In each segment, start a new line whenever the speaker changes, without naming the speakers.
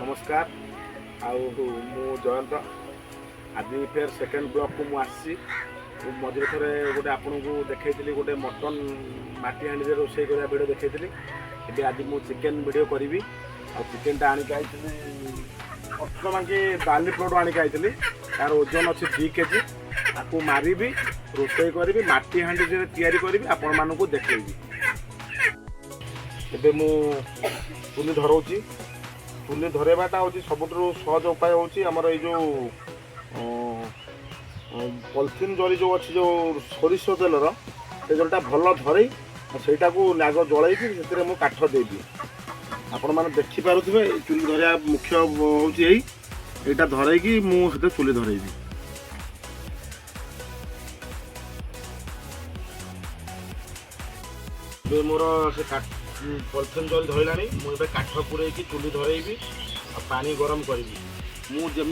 नमस्कार मु जयंत आज फेर सेकेंड ब्लॉक को मुझे मझे थे गोटे आपन को देखी गोटे मटन माटी हाँडी रोषे कर भिड देखी आज मु चिकेन वीडियो करी चिकेनटा आनिक आई 18 बाकी बाली प्लट आनिक आई तार ओजन अच्छी 2 केजी आपको मारि रोषे करी माटी हाँडी तैयारी करी आपण मानू देखी एबे मु चुली धरोची चुली धरेबाटा हूँ सबुठ सहज उपाय हूँ आमर ये जो पॉलिथिन जरी जो अच्छी जो सोरिष तेलर से जलटा भल धरे सेटा को आग जल से काठ देदी आपण मैंने देखिपे चुली धरिया मुख्य हूँ यहीटा धरई मुझे चुली धरेबी मोर से पॉलिथिन जल धरला मुझे काठ पूरे चुली धरेबी पानी गरम करी मुझे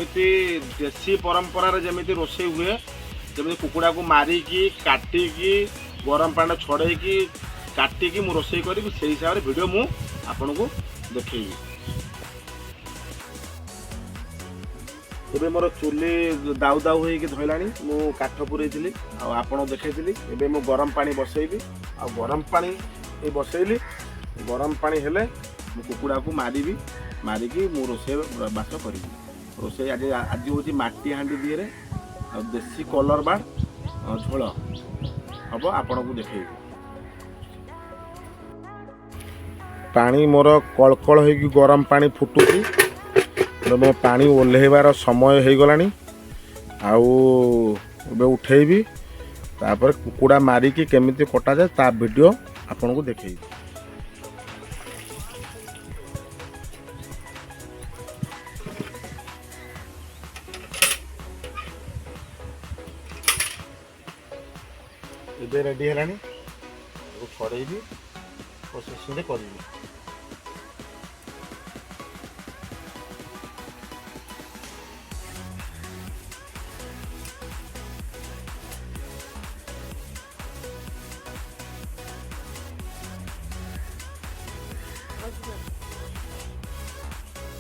देसी परंपरार जमी रोषे हुए जमी कुकुड़ा को मारिकी काटिकी गरम पानी छड़ेकी काटिकी मु रोषे करी से हिसाब से वीडियो मु आपन को देखी एबे मोर चुली दाउ दाउ होइकी धरला मु काठ पूरे आपन देखी एबे मु गरम पानी बसैबी आ गरम पानी ये बसैली गरम पानी हेले मु कुकुड़ा को मारिकी मु रोषे बास करी रोषे आज आज हूँ माटी हाँडी दिए देसी कलर बाड़ झोल हम आपण को देखे पानी मोर कलकल हो गरम पानी फुटुची मैं पानी ओल्हेबार समय हो गलानी आउ उठेबी तापर कुकुड़ा मारिकी केमिति कटा जाए ता वीडियो आपण को देखेबी ଏବେ ରେଡ଼ି ହେଲାଣି ଛଡ଼େଇବି ପ୍ରୋସେସିଂରେ କରିବି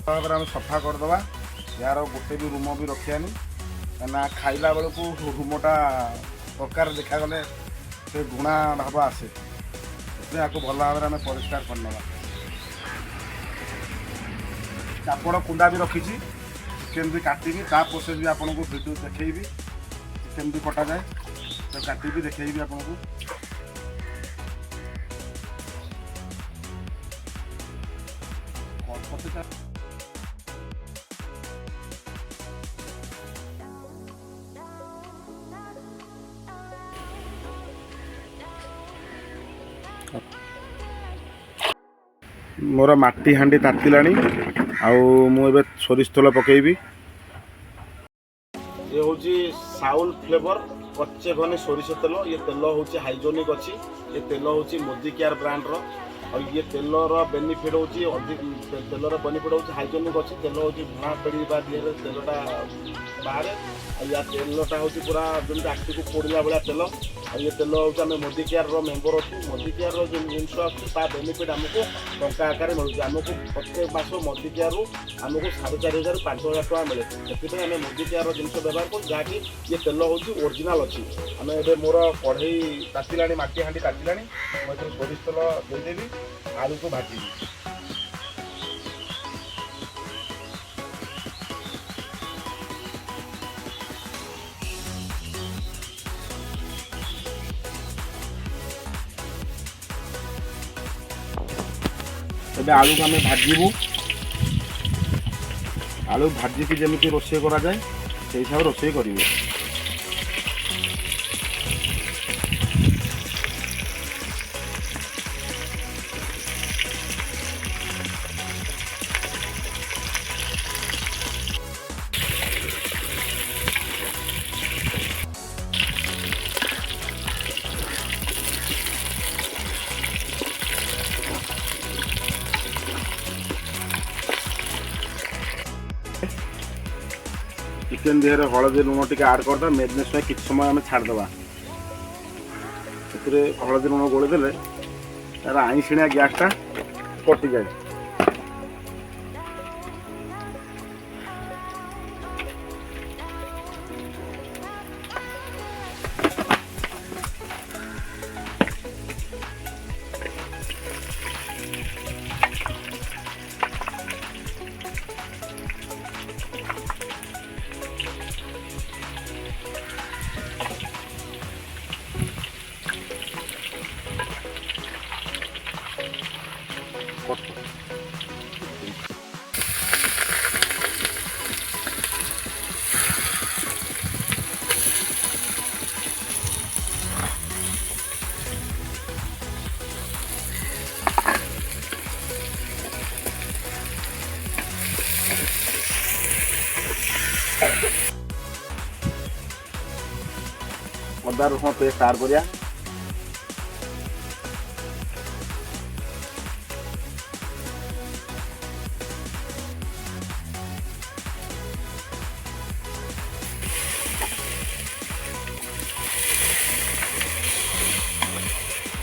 भाव आम सफा करदे यार गोटे भी रूम भी रखियानी कहीं खाइला बेलू रूमटा प्रकार देखागले से गुणा भाव आसे आपको भल भाव में परिष्कार करना चापड़ कुंडा भी रखी चिकेन भी काटिबी ता प्रोसेस भी आपको वीडियो देखी चिकेन भी कटा जाए तो काटिबी देखी आपको मोर माटी हाँडी तातिलानी आउ सोरिष तेल पकेबी ये हूँ साउल फ्लेवर कच्चे घने सोरिष तेल ये तेल हूँ हाइजेनिक अच्छी ये तेल हूँ मोदी केयर ब्रांड रो और ये तेलर बेनिफिट हूँ अधिक तेलर बेनिफिट हूँ हाइजेनिक अच्छी तेल हूँ भुणा पेड़ी दिए तेलटा बाहर या तेलटा हूँ पूरा जमी आखि को पोड़ा भाया तेल और ये तेल हूँ आम मोदी केयर मेम्बर अच्छे मोदी केयर जो जिनस आ बेनिफिट आमको टंका आकार मिलूँ आमको प्रत्येक मास मोदी केयर आमको 4,500 5,000 टका मिले से आम मोदी केयर जिनस व्यवहार कर जहाँकि ये तेल हूँ ओरिजिनाल अच्छी आम ए मोर कढ़ई तातिला माटी हाँडी तातिला मुझे सोरिष तेल देदेवी आलू को भाजी एबे आलू को आम भाजबू आलू भाजिकी जमी रोषे करा जाए से हिसाब रोषे करेंगे चिकेन देहर हलदी लुण टी आड करदे मेरिनेट में किसी समय आम छाड़दे हलदी लुण गोलेदे तार आईशिणिया गैसटा कटि जाए अदा रसुण पेस्ट आड करिया।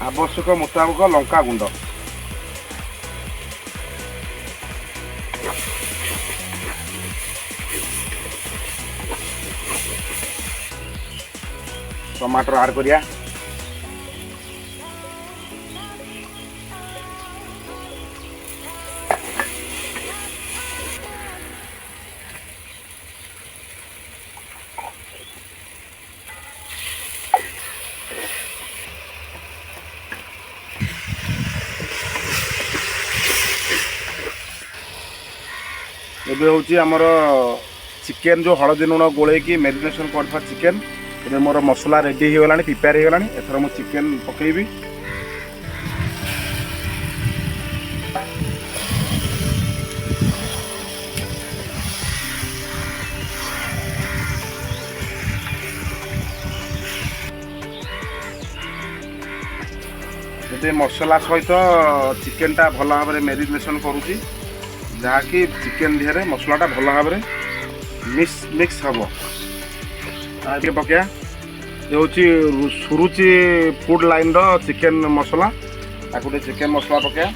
आवश्यक मुताबक लंका गुंड, टमाटर आड करिया। एबे होची हमर चिकन जो हळदी लुण गोळेकी मैरिनेशन करथा चिकन एबे मोर मसला रेडी हो गलानी, प्रिपेयर हो गलानी। एथर मु चिकन पकेबी। मसला सहित चिकन टा भल भाव मैरिनेशन करूची, जहाँकि चिकन दिहरे मसलाटा भल भाव मिक्स हम। पकड़ा ये हूँ सुरुचि फूड लाइन रो चिकन मसला, ताकू चिकन मसला पकड़ा।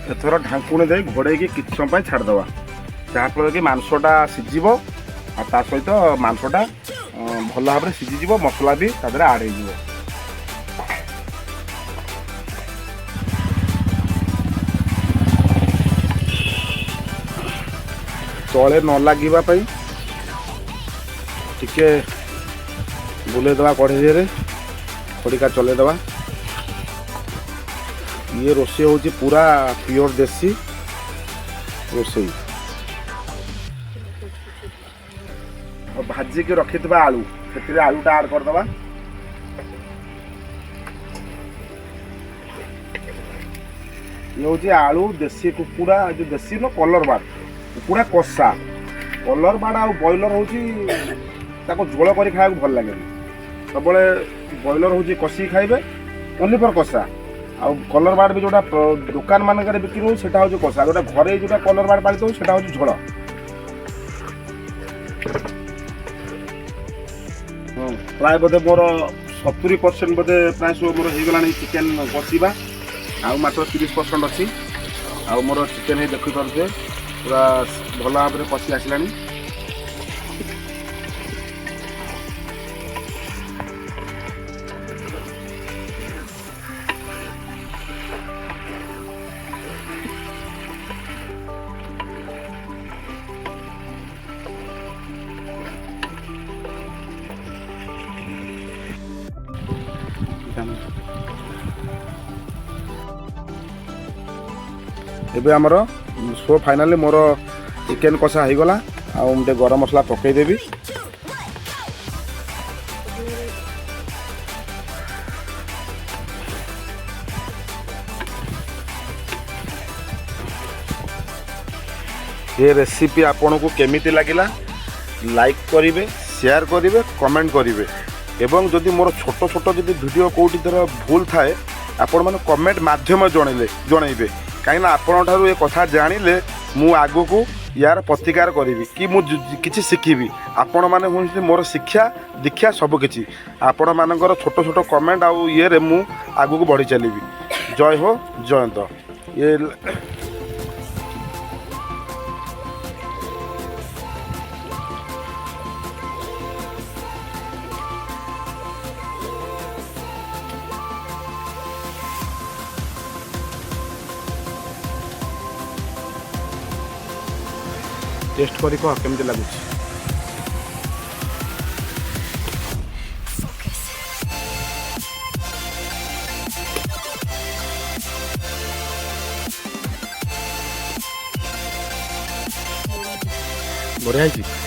एथर ढांकुणी दे घोड़े किसी समय छाड़देवा, जहाँफल कि मांसटा सीझ आ सहित मांसटा भल भाव में सीझी, मसला भी तादे आड हो। तले न लगे टिके बुलेदवा कढ़े खड़िका चलेदवा। ये रोषे हूँ पूरा प्योर देसी रोषे। भाजिक रखि आलू से आलूटा आड करदे। ये हूँ आलू देसी कुकुड़ा, जो देसी न कलर बार्ड कुकुड़ा कषा। कलर बार्ड आ बॉयलर हूँ झोल कर खाया भल लगे। सब बॉयलर हूँ कषि खाइबे ओनली फॉर कषा। आ कलर बार्ड भी जोटा दुकान मान बिक्री हो सेटा हूँ कषा, जोटा घरे जोटा कलर बार्ड पालित हो सेटा हूँ झोल। प्राय बोधे मोर 70% बोधे प्राय सब मोर हो गला चिकेन कषा, आ मात्र 30% अच्छी। आ मोर चिकेन देखी पारे पूरा भल भाव में कषि आसला। एबे आमर सो फाइनाली मोर चिकेन कषा हो गला। आउटे गरम मसला पकईदेवी। ये रेसिपी आपन को केमिति लागिला लाइक करिवे, शेयर करिवे, कमेंट करिवे। एवं जदि मोर छोट छोट जदि वीडियो कोठी तरह भूल थाए आपण माने कमेंट माध्यम जनइबे, कहीं आपण ठारू ये कथा जानिले मु आगु को यार प्रतिकार करी कि मु किछि शिखिबी। आपण माने हुंसी मोर शिक्षा दीक्षा सब किछि आपण मानकर छोट छोट कमेंट आउ ये रे मु आगु को बढ़ी चलीबी। जय हो जयंत। ये टेस्ट करी कह केमती लगुच। बढ़िया।